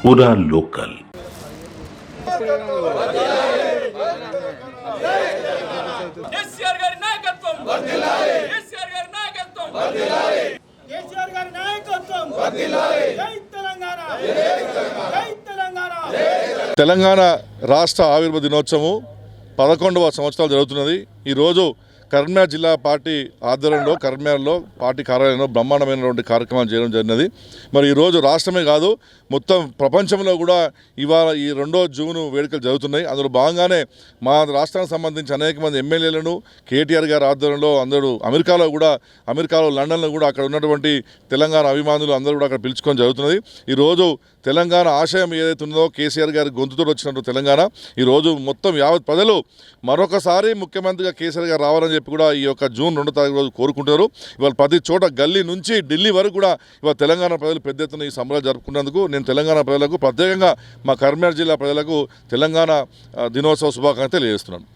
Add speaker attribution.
Speaker 1: पूरा लोकल।
Speaker 2: కేసీఆర్ గారి నాయకత్వం వర్ధిల్లాలి కేసీఆర్ గారి నాయకత్వం వర్ధిల్లాలి కేసీఆర్ గారి నాయకత్వం వర్ధిల్లాలి జై తెలంగాణ జై తెలంగాణ
Speaker 3: తెలంగాణ రాష్ట్ర ఆవిర్భావ దినోత్సవం 11వ సంవత్సరాలు జరుగుతున్నది। ఈరోజు కరీంనగర్ జిల్లా పార్టీ ఆధ్వర్యంలో కరీంనగర్లో పార్టీ కార్యాలయంలో బ్రహ్మాండమైనటువంటి కార్యక్రమాలు చేయడం జరిగినది। మరి ఈరోజు రాష్ట్రమే కాదు మొత్తం ప్రపంచంలో కూడా ఇవాళ ఈ 2వ జూన్ వేడుకలు జరుగుతున్నాయి। అందులో భాగంగానే మా రాష్ట్రానికి సంబంధించి అనేక మంది ఎమ్మెల్యేలను కేటీఆర్ గారి ఆధ్వర్యంలో అందరూ అమెరికాలో లండన్లో కూడా అక్కడ ఉన్నటువంటి తెలంగాణ అభిమానులు అందరూ కూడా అక్కడ పిలుచుకొని జరుగుతున్నది। ఈరోజు తెలంగాణ ఆశయం ఏదైతే ఉందో కేసీఆర్ గారి గొంతుతో వచ్చినట్టు తెలంగాణ ఈరోజు మొత్తం యావత్ ప్రజలు మరొకసారి ముఖ్యమంత్రిగా కేసీఆర్ గారు రావాలని చెప్పి కూడా ఈ యొక్క జూన్ 2వ తారీఖు రోజు కోరుకుంటారు। ఇవాళ ప్రతి చోట గల్లీ నుంచి ఢిల్లీ వరకు కూడా ఇవాళ తెలంగాణ ప్రజలు పెద్ద ఎత్తున ఈ సంబరాలు జరుపుకున్నందుకు నేను తెలంగాణ ప్రజలకు ప్రత్యేకంగా మా కరీంనగర్ జిల్లా ప్రజలకు తెలంగాణ దినోత్సవ శుభాకాంక్షలు తెలియజేస్తున్నాను।